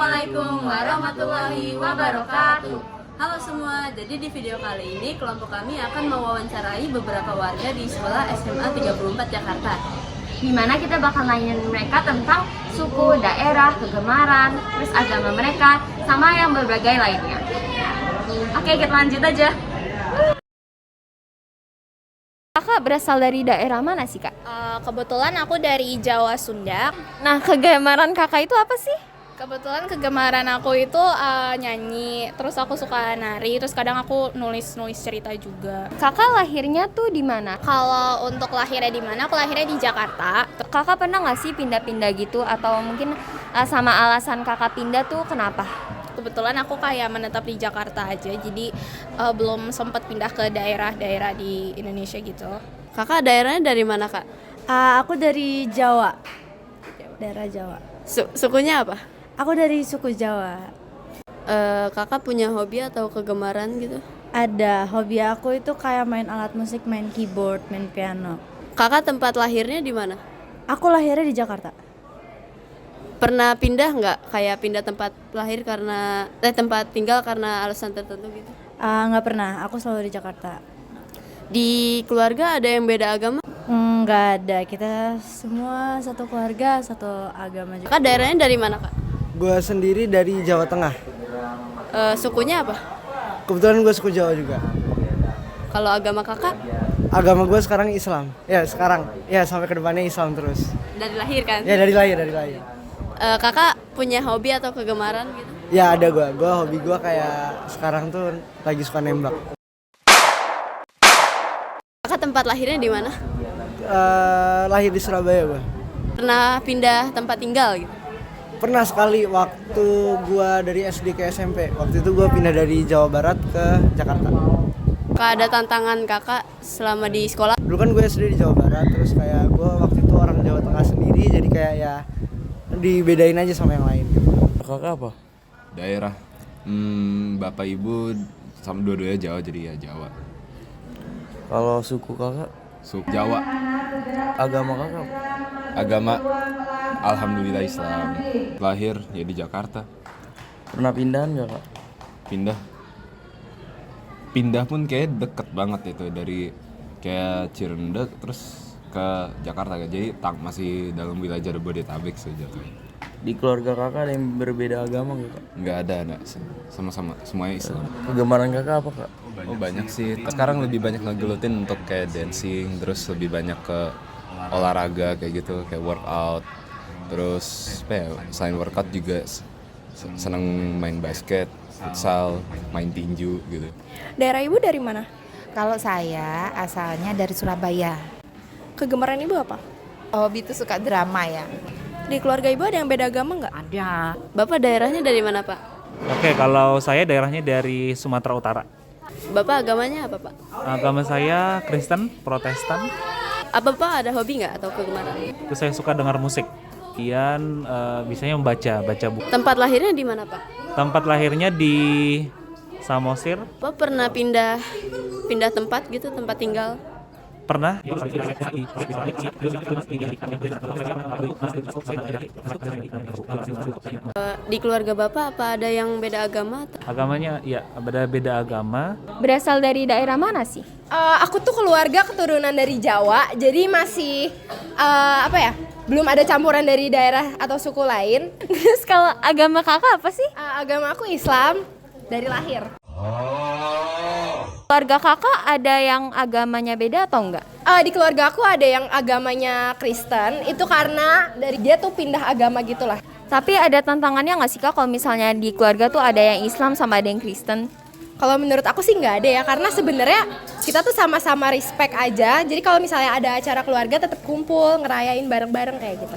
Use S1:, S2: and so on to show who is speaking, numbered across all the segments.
S1: Assalamualaikum warahmatullahi wabarakatuh. Halo semua, jadi di video kali ini kelompok kami akan mewawancarai beberapa warga di sekolah SMA 34 Jakarta.
S2: Di mana kita bakal nanyain mereka tentang suku, daerah, kegemaran, terus agama mereka, sama yang berbagai lainnya. Oke, kita lanjut aja. Kakak berasal dari daerah mana sih, Kak?
S3: Kebetulan aku dari Jawa Sunda.
S2: Nah, kegemaran kakak itu apa sih?
S3: Kebetulan kegemaran aku itu nyanyi, terus aku suka nari, terus kadang aku nulis cerita juga.
S2: Kakak lahirnya tuh di mana?
S3: Kalau untuk lahirnya di mana? Aku lahirnya di Jakarta.
S2: Kakak pernah nggak sih pindah-pindah gitu, atau mungkin sama alasan kakak pindah tuh kenapa?
S3: Kebetulan aku kayak menetap di Jakarta aja, jadi belum sempat pindah ke daerah-daerah di Indonesia gitu.
S1: Kakak daerahnya dari mana, Kak?
S4: Aku dari Jawa, daerah Jawa.
S1: Sukunya apa?
S4: Aku dari suku Jawa.
S1: Kakak punya hobi atau kegemaran gitu?
S4: Ada, hobi aku itu kayak main alat musik, main keyboard, main piano.
S1: Kakak tempat lahirnya di mana?
S4: Aku lahirnya di Jakarta.
S1: Pernah pindah nggak? Kayak pindah tempat lahir karena tempat tinggal karena alasan tertentu gitu?
S4: Nggak pernah, aku selalu di Jakarta.
S1: Di keluarga ada yang beda agama?
S4: Nggak ada, kita semua satu keluarga, satu agama juga.
S1: Kakak daerahnya dari mana, Kak?
S5: Gue sendiri dari Jawa Tengah.
S1: Sukunya apa?
S5: Kebetulan gue suku Jawa juga.
S1: Kalau agama kakak?
S5: Agama gue sekarang Islam. Ya sekarang. Ya sampai kedepannya Islam terus.
S1: Dari lahir kan?
S5: Ya dari lahir.
S1: Kakak punya hobi atau kegemaran gitu?
S5: Ya ada gue. Hobi gue kayak sekarang tuh lagi suka nembak.
S1: Kakak tempat lahirnya di mana?
S5: Lahir di Surabaya gue.
S1: Pernah pindah tempat tinggal gitu?
S5: Pernah sekali waktu gue dari SD ke SMP. Waktu itu gue pindah dari Jawa Barat ke Jakarta.
S1: Kakak ada tantangan kakak selama di sekolah?
S5: Dulu kan gue SD di Jawa Barat, terus kayak gue waktu itu orang Jawa Tengah sendiri, jadi kayak ya dibedain aja sama yang lain gitu.
S6: Kakak apa? Daerah. Bapak ibu sama dua-duanya Jawa, jadi ya Jawa.
S7: Kalau suku kakak?
S6: Suku Jawa.
S7: Agama kakak apa?
S6: Agama alhamdulillah Islam. Lahir ya di Jakarta.
S7: Pernah pindahan gak kak?
S6: Pindah pun kayak deket banget itu, dari kayak Cirende terus ke Jakarta, jadi masih dalam wilayah Jabodetabek sejatuhnya.
S7: Di keluarga kakak ada yang berbeda agama gak kak?
S6: Nggak ada, sama-sama semuanya Islam.
S7: Kegemaran kakak apa kak?
S6: Oh banyak sih. Sekarang lebih banyak ngegelutin untuk kayak dancing, terus lebih banyak ke olahraga kayak gitu, kayak workout. Terus selain workout juga seneng main basket, futsal, main tinju gitu.
S3: Daerah ibu dari mana?
S8: Kalau saya asalnya dari Surabaya.
S3: Kegemaran ibu apa?
S8: Hobi itu suka drama ya.
S3: Di keluarga ibu ada yang beda agama nggak?
S8: Ada.
S1: Bapak daerahnya dari mana, Pak?
S9: Oke, kalau saya daerahnya dari Sumatera Utara.
S1: Bapak agamanya apa, Pak?
S9: Agama saya Kristen, Protestan.
S1: Apa Pak ada hobi nggak atau kegemaran?
S9: Terus saya suka dengar musik. Kemudian bisanya baca buku.
S1: Tempat lahirnya di mana, Pak?
S9: Tempat lahirnya di Samosir.
S1: Pak pernah pindah tempat gitu, tempat tinggal?
S9: Pernah.
S1: Di keluarga Bapak apa ada yang beda agama?
S9: Agamanya ya beda agama.
S2: Berasal dari daerah mana sih?
S10: Aku tuh keluarga keturunan dari Jawa, jadi masih belum ada campuran dari daerah atau suku lain.
S2: Terus kalau agama kakak apa sih?
S10: Agama aku Islam dari lahir.
S2: Keluarga kakak ada yang agamanya beda atau enggak?
S10: Di keluarga aku ada yang agamanya Kristen, itu karena dari dia tuh pindah agama gitulah.
S2: Tapi ada tantangannya nggak sih kak kalau misalnya di keluarga tuh ada yang Islam sama ada yang Kristen?
S10: Kalau menurut aku sih nggak ada ya, karena sebenarnya kita tuh sama-sama respect aja. Jadi kalau misalnya ada acara keluarga tetap kumpul, ngerayain bareng-bareng kayak gitu.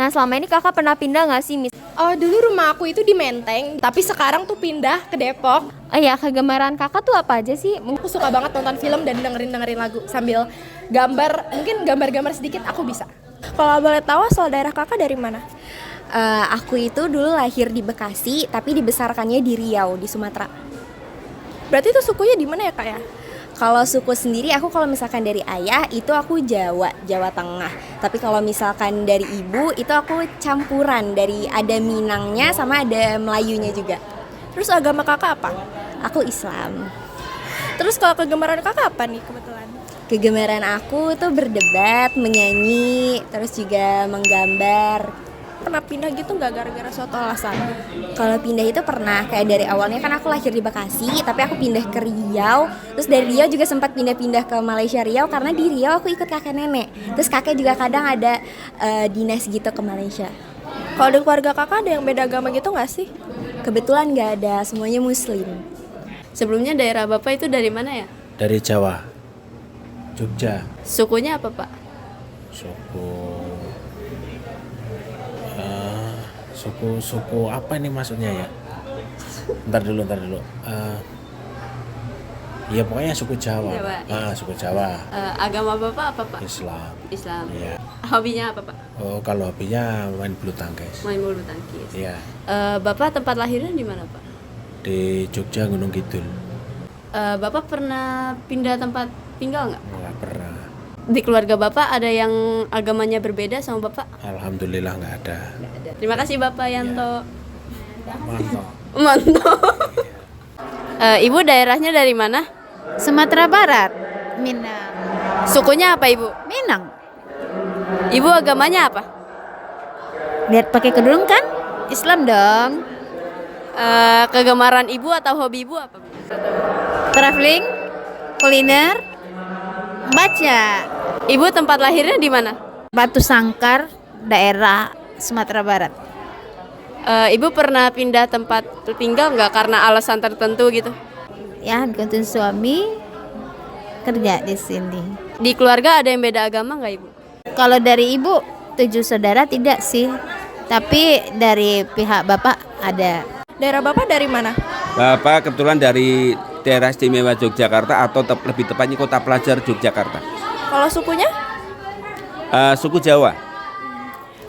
S2: Nah selama ini kakak pernah pindah nggak sih?
S10: Dulu rumah aku itu di Menteng, tapi sekarang tuh pindah ke Depok.
S2: Ya kegemaran kakak tuh apa aja sih?
S10: Aku suka banget nonton film dan dengerin lagu sambil gambar, mungkin gambar-gambar sedikit aku bisa.
S3: Kalau boleh tahu asal daerah kakak dari mana?
S11: Aku itu dulu lahir di Bekasi, tapi dibesarkannya di Riau, di Sumatera.
S3: Berarti itu sukunya di mana ya kak ya?
S11: Kalau suku sendiri aku kalau misalkan dari ayah itu aku Jawa Tengah. Tapi kalau misalkan dari ibu itu aku campuran dari ada Minangnya sama ada Melayunya juga.
S10: Terus agama kakak apa?
S11: Aku Islam.
S10: Terus kalau kegemaran kakak apa nih kebetulan?
S11: Kegemaran aku tuh berdebat, menyanyi, terus juga menggambar.
S10: Pernah pindah gitu nggak gara-gara suatu alasan?
S11: Kalau pindah itu pernah, kayak dari awalnya kan aku lahir di Bekasi, tapi aku pindah ke Riau. Terus dari Riau juga sempat pindah-pindah ke Malaysia Riau, karena di Riau aku ikut kakek nenek. Terus kakek juga kadang ada dinas gitu ke Malaysia.
S10: Kalau di keluarga kakak ada yang beda agama gitu nggak sih?
S11: Kebetulan nggak ada, semuanya Muslim.
S1: Sebelumnya daerah Bapak itu dari mana ya?
S12: Dari Jawa, Jogja.
S1: Sukunya apa, Pak?
S12: Suku apa ini maksudnya ya? Ntar dulu. Ya pokoknya suku Jawa. Suku Jawa.
S1: Agama Bapak apa, Pak?
S12: Islam.
S1: Iya. Hobinya apa, Pak?
S12: Oh, kalau hobinya main bulu tangkis.
S1: Main bulu tangkis.
S12: Iya.
S1: Bapak tempat lahirnya di mana, Pak?
S12: Di Jogja, Gunung Kidul.
S1: Bapak pernah pindah tempat tinggal nggak?
S12: Nggak pernah.
S1: Di keluarga Bapak ada yang agamanya berbeda sama Bapak?
S12: Alhamdulillah nggak ada.
S1: Terima kasih Bapak Yanto.
S12: Mantap.
S1: Ibu daerahnya dari mana?
S8: Sumatera Barat, Minang.
S1: Sukunya apa, Ibu?
S8: Minang.
S1: Ibu agamanya apa?
S8: Lihat pakai kerudung kan? Islam dong.
S1: Kegemaran Ibu atau hobi Ibu apa?
S8: Traveling, kuliner, baca.
S1: Ibu tempat lahirnya di mana?
S8: Batu Sangkar, daerah Sumatera Barat.
S1: Ibu pernah pindah tempat tinggal nggak karena alasan tertentu gitu?
S8: Ya, gantung suami kerja di sini.
S1: Di keluarga ada yang beda agama nggak, Ibu?
S8: Kalau dari ibu 7 saudara tidak sih, tapi dari pihak bapak ada.
S10: Daerah bapak dari mana?
S13: Bapak kebetulan dari daerah istimewa Yogyakarta atau lebih tepatnya kota pelajar Yogyakarta.
S10: Kalau sukunya?
S13: Suku Jawa.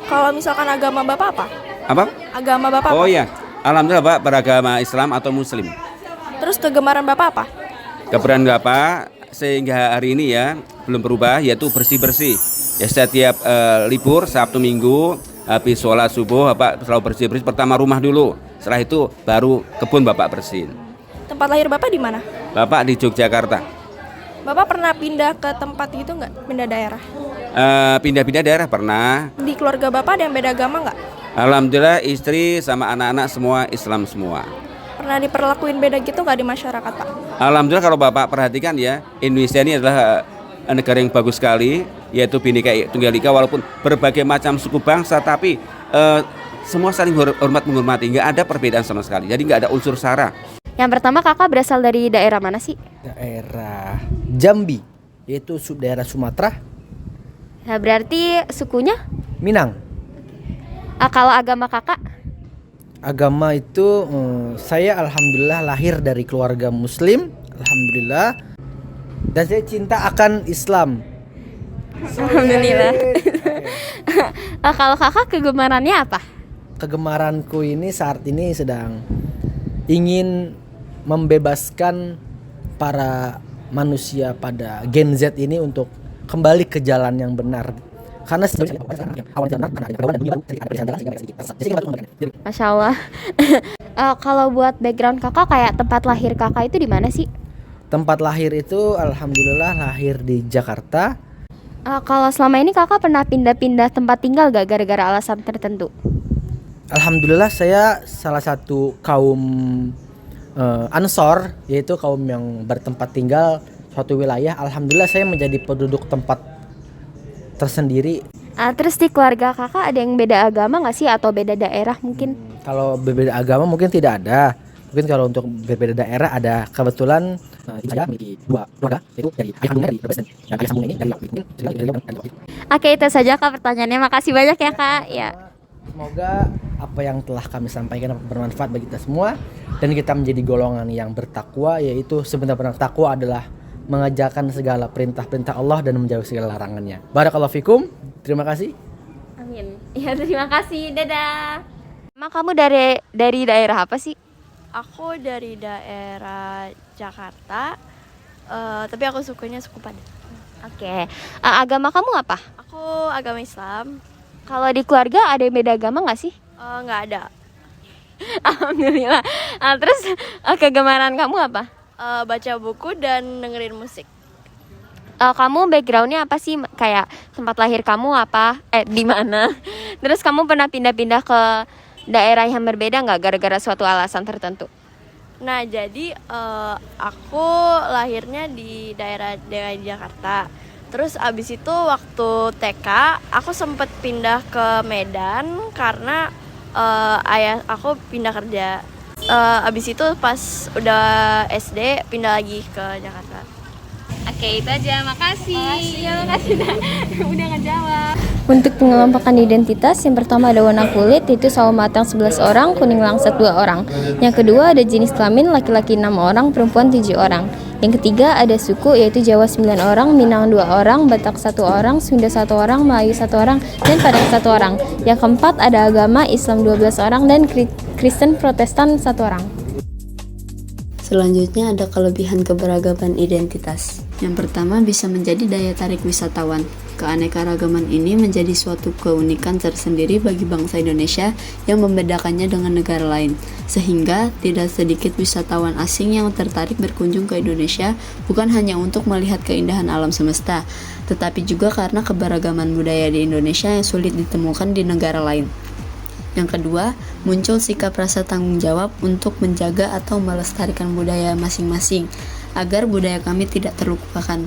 S10: Kalau misalkan agama bapak apa?
S13: Apa?
S10: Agama bapak
S13: Oh
S10: apa?
S13: iya, alhamdulillah Pak beragama Islam atau Muslim.
S10: Terus kegemaran bapak apa?
S13: Kebetulan Bapak sehingga hari ini ya belum berubah, yaitu bersih-bersih. Ya setiap libur Sabtu Minggu habis sholat subuh Bapak selalu bersih-bersih. Pertama rumah dulu, setelah itu baru kebun Bapak bersihin.
S10: Tempat lahir bapak di mana?
S13: Bapak di Yogyakarta.
S10: Bapak pernah pindah ke tempat gitu nggak? Pindah daerah?
S13: Pindah-pindah daerah pernah.
S10: Di keluarga bapak ada yang beda agama nggak?
S13: Alhamdulillah istri sama anak-anak semua Islam semua.
S10: Pernah diperlakuin beda gitu nggak di masyarakat, Pak?
S13: Alhamdulillah kalau Bapak perhatikan ya, Indonesia ini adalah negara yang bagus sekali, yaitu Bhinneka Tunggal Ika, walaupun berbagai macam suku bangsa, tapi semua saling hormat menghormati, nggak ada perbedaan sama sekali, jadi nggak ada unsur sara.
S2: Yang pertama kakak berasal dari daerah mana sih?
S5: Daerah Jambi, yaitu daerah Sumatera.
S2: Nah, berarti sukunya?
S5: Minang.
S2: Kalau agama kakak?
S5: Agama itu saya alhamdulillah lahir dari keluarga muslim, alhamdulillah. Dan saya cinta akan Islam.
S2: Alhamdulillah. Kalau kakak kegemarannya apa?
S5: Kegemaranku ini saat ini sedang ingin membebaskan para manusia pada Gen Z ini untuk kembali ke jalan yang benar. Karena
S2: Masya Allah. Kalau buat background kakak, kayak tempat lahir kakak itu di mana sih?
S5: Tempat lahir itu alhamdulillah lahir di Jakarta.
S2: Kalau selama ini kakak pernah pindah-pindah tempat tinggal gak gara-gara alasan tertentu?
S5: Alhamdulillah saya salah satu kaum Ansor, yaitu kaum yang bertempat tinggal suatu wilayah. Alhamdulillah saya menjadi penduduk tempat tersendiri.
S2: Terus di keluarga kakak ada yang beda agama nggak sih atau beda daerah mungkin?
S5: Kalau berbeda agama mungkin tidak ada. Mungkin kalau untuk berbeda daerah ada. Kebetulan saya memiliki 2 keluarga, yaitu dari ayah kandungnya dari Brebes dan ayah sambungnya ini dari
S2: Oke, itu saja kak pertanyaannya. Makasih banyak ya kak. Ya.
S5: Semoga apa yang telah kami sampaikan bermanfaat bagi kita semua dan kita menjadi golongan yang bertakwa, yaitu sebenarnya takwa adalah mengerjakan segala perintah-perintah Allah dan menjauhi segala larangannya. Barakallahu fikum. Terima kasih.
S2: Amin. Ya, terima kasih. Dadah. Emang kamu dari daerah apa sih?
S10: Aku dari daerah Jakarta.
S14: Tapi aku sukanya suku Padang.
S2: Oke. Agama kamu apa?
S14: Aku agama Islam.
S2: Kalau di keluarga ada yang beda agama nggak sih?
S14: Nggak ada.
S2: Alhamdulillah. Terus kegemaran kamu apa?
S14: Baca buku dan dengerin musik.
S2: Kamu backgroundnya apa sih? Kayak tempat lahir kamu apa? Di mana? Terus kamu pernah pindah-pindah ke daerah yang berbeda nggak gara-gara suatu alasan tertentu?
S14: Nah, jadi aku lahirnya di daerah DKI Jakarta. Terus abis itu waktu TK aku sempet pindah ke Medan karena ayah aku pindah kerja. Abis itu pas udah SD pindah lagi ke Jakarta.
S3: Oke, itu aja. Makasih. Makasih udah ngejawab.
S15: Untuk pengelompokan identitas, yang pertama ada warna kulit, yaitu sawo matang 11 orang, kuning langsat 2 orang. Yang kedua ada jenis kelamin, laki-laki 6 orang, perempuan 7 orang. Yang ketiga ada suku, yaitu Jawa 9 orang, Minang 2 orang, Batak 1 orang, Sunda 1 orang, Melayu 1 orang, dan Padang 1 orang. Yang keempat ada agama, Islam 12 orang, dan Kristen Protestan 1 orang.
S1: Selanjutnya ada kelebihan keberagaman identitas. Yang pertama bisa menjadi daya tarik wisatawan. Keanekaragaman ini menjadi suatu keunikan tersendiri bagi bangsa Indonesia yang membedakannya dengan negara lain. Sehingga tidak sedikit wisatawan asing yang tertarik berkunjung ke Indonesia bukan hanya untuk melihat keindahan alam semesta, tetapi juga karena keberagaman budaya di Indonesia yang sulit ditemukan di negara lain. Yang kedua, muncul sikap rasa tanggung jawab untuk menjaga atau melestarikan budaya masing-masing agar budaya kami tidak terlupakan.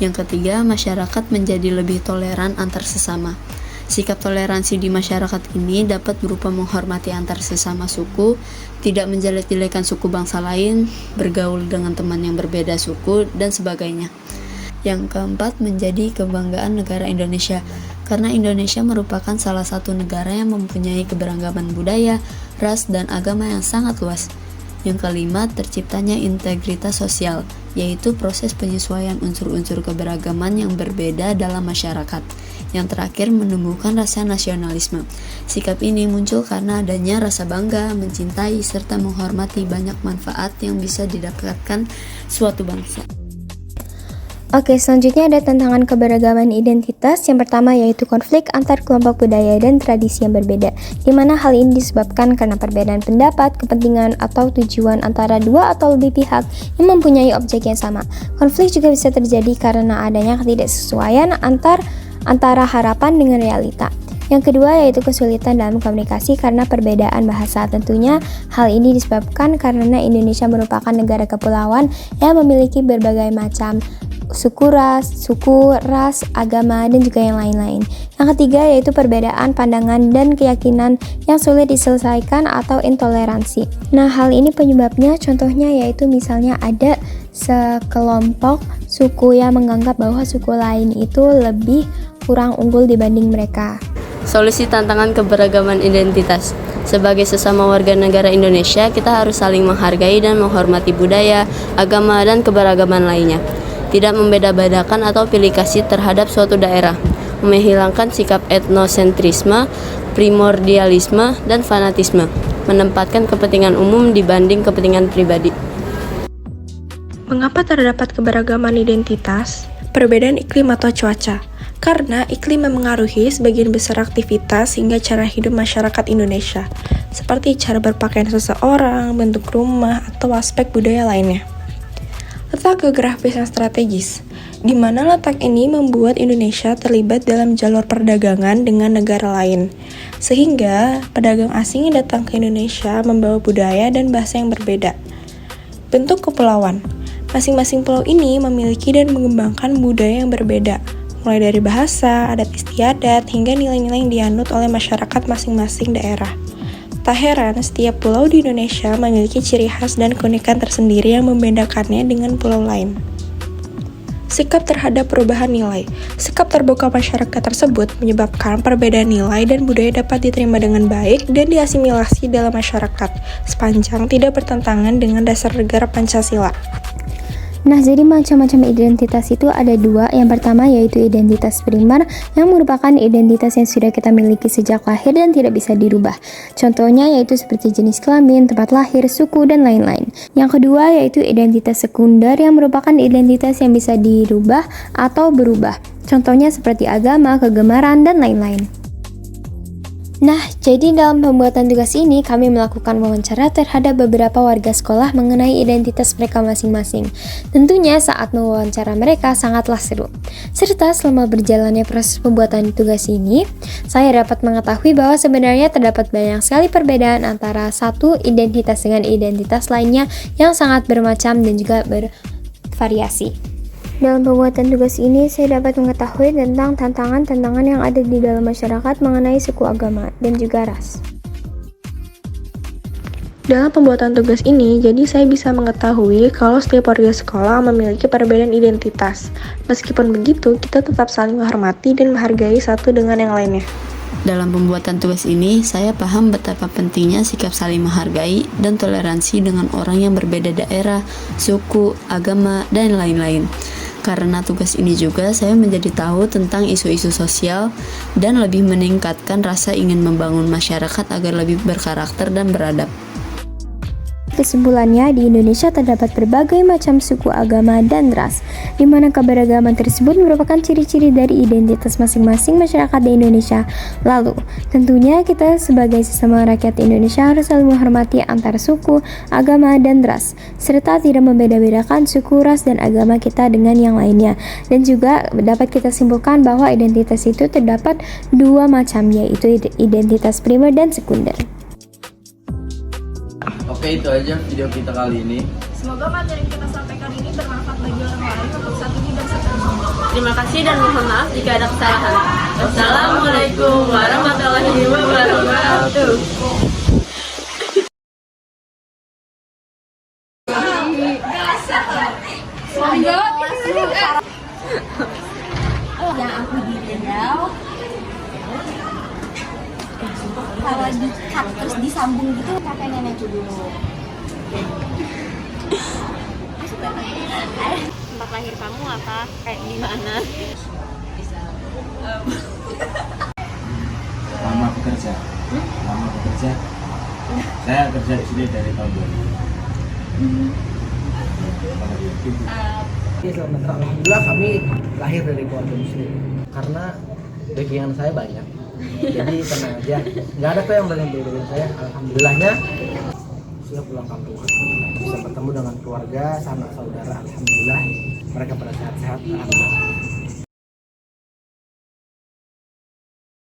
S1: Yang ketiga, masyarakat menjadi lebih toleran antar sesama. Sikap toleransi di masyarakat ini dapat berupa menghormati antar sesama suku, tidak menjelek-jelekan suku bangsa lain, bergaul dengan teman yang berbeda suku, dan sebagainya. Yang keempat, menjadi kebanggaan negara Indonesia, karena Indonesia merupakan salah satu negara yang mempunyai keberagaman budaya, ras, dan agama yang sangat luas. Yang kelima, terciptanya integritas sosial, yaitu proses penyesuaian unsur-unsur keberagaman yang berbeda dalam masyarakat. Yang terakhir, menumbuhkan rasa nasionalisme. Sikap ini muncul karena adanya rasa bangga, mencintai, serta menghormati banyak manfaat yang bisa didapatkan suatu bangsa.
S15: Oke, selanjutnya ada tantangan keberagaman identitas. Yang pertama yaitu konflik antar kelompok budaya dan tradisi yang berbeda, di mana hal ini disebabkan karena perbedaan pendapat, kepentingan, atau tujuan antara dua atau lebih pihak yang mempunyai objek yang sama. Konflik juga bisa terjadi karena adanya ketidaksesuaian antara harapan dengan realita. Yang kedua yaitu kesulitan dalam komunikasi karena perbedaan bahasa. Tentunya hal ini disebabkan karena Indonesia merupakan negara kepulauan yang memiliki berbagai macam suku, ras, agama, dan juga yang lain-lain. Yang ketiga yaitu perbedaan pandangan dan keyakinan yang sulit diselesaikan atau intoleransi. Nah, hal ini penyebabnya contohnya yaitu misalnya ada sekelompok suku yang menganggap bahwa suku lain itu lebih kurang unggul dibanding mereka.
S1: Solusi tantangan keberagaman identitas. Sebagai sesama warga negara Indonesia, kita harus saling menghargai dan menghormati budaya, agama, dan keberagaman lainnya. Tidak membeda-bedakan atau pilih kasih terhadap suatu daerah, menghilangkan sikap etnosentrisme, primordialisme, dan fanatisme, menempatkan kepentingan umum dibanding kepentingan pribadi.
S10: Mengapa terdapat keberagaman identitas? Perbedaan iklim atau cuaca. Karena iklim memengaruhi sebagian besar aktivitas hingga cara hidup masyarakat Indonesia, seperti cara berpakaian seseorang, bentuk rumah, atau aspek budaya lainnya. Letak geografis yang strategis, di mana letak ini membuat Indonesia terlibat dalam jalur perdagangan dengan negara lain, sehingga pedagang asing yang datang ke Indonesia membawa budaya dan bahasa yang berbeda. Bentuk kepulauan, masing-masing pulau ini memiliki dan mengembangkan budaya yang berbeda, mulai dari bahasa, adat istiadat, hingga nilai-nilai yang dianut oleh masyarakat masing-masing daerah. Tak heran, setiap pulau di Indonesia memiliki ciri khas dan keunikan tersendiri yang membedakannya dengan pulau lain. Sikap terhadap perubahan nilai. Sikap terbuka masyarakat tersebut menyebabkan perbedaan nilai dan budaya dapat diterima dengan baik dan diasimilasi dalam masyarakat, sepanjang tidak bertentangan dengan dasar negara Pancasila.
S15: Nah, jadi macam-macam identitas itu ada dua. Yang pertama yaitu identitas primer, yang merupakan identitas yang sudah kita miliki sejak lahir dan tidak bisa dirubah. Contohnya yaitu seperti jenis kelamin, tempat lahir, suku, dan lain-lain. Yang kedua yaitu identitas sekunder, yang merupakan identitas yang bisa dirubah atau berubah. Contohnya seperti agama, kegemaran, dan lain-lain. Nah, jadi dalam pembuatan tugas ini kami melakukan wawancara terhadap beberapa warga sekolah mengenai identitas mereka masing-masing. Tentunya saat mewawancara mereka sangatlah seru. Serta selama berjalannya proses pembuatan tugas ini, saya dapat mengetahui bahwa sebenarnya terdapat banyak sekali perbedaan antara satu identitas dengan identitas lainnya yang sangat bermacam dan juga bervariasi. Dalam pembuatan tugas ini, saya dapat mengetahui tentang tantangan-tantangan yang ada di dalam masyarakat mengenai suku, agama, dan juga ras.
S10: Dalam pembuatan tugas ini, jadi saya bisa mengetahui kalau setiap warga sekolah memiliki perbedaan identitas. Meskipun begitu, kita tetap saling menghormati dan menghargai satu dengan yang lainnya.
S1: Dalam pembuatan tugas ini, saya paham betapa pentingnya sikap saling menghargai dan toleransi dengan orang yang berbeda daerah, suku, agama, dan lain-lain. Karena tugas ini juga saya menjadi tahu tentang isu-isu sosial dan lebih meningkatkan rasa ingin membangun masyarakat agar lebih berkarakter dan beradab.
S15: Kesimpulannya, di Indonesia terdapat berbagai macam suku, agama, dan ras, di mana keberagaman tersebut merupakan ciri-ciri dari identitas masing-masing masyarakat di Indonesia. Lalu, tentunya kita sebagai sesama rakyat Indonesia harus saling menghormati antar suku, agama, dan ras, serta tidak membeda-bedakan suku, ras, dan agama kita dengan yang lainnya. Dan juga dapat kita simpulkan bahwa identitas itu terdapat dua macam, yaitu identitas primer dan sekunder.
S7: Oke, itu aja video kita kali ini.
S3: Semoga materi yang kita sampaikan ini bermanfaat bagi orang lain untuk saat ini dan seterusnya. Terima kasih dan mohon maaf jika ada kesalahan. Wassalamualaikum warahmatullahi wabarakatuh.
S11: Yang aku didendau kalau di-cut terus disambung gitu kakek nenekku dulu.
S2: Tempat lahir kamu apa? Di mana?
S12: Lama bekerja. Saya kerja di sini dari tahun 2000.
S5: Alhamdulillah kami lahir dari keluarga muslim. Karena backingan saya banyak. Jadi tenang aja, nggak ada kok yang berani saya. Alhamdulillahnya sudah pulang kampung, bisa bertemu dengan keluarga, sanak saudara. Alhamdulillah mereka pada sehat-sehat. Alhamdulillah.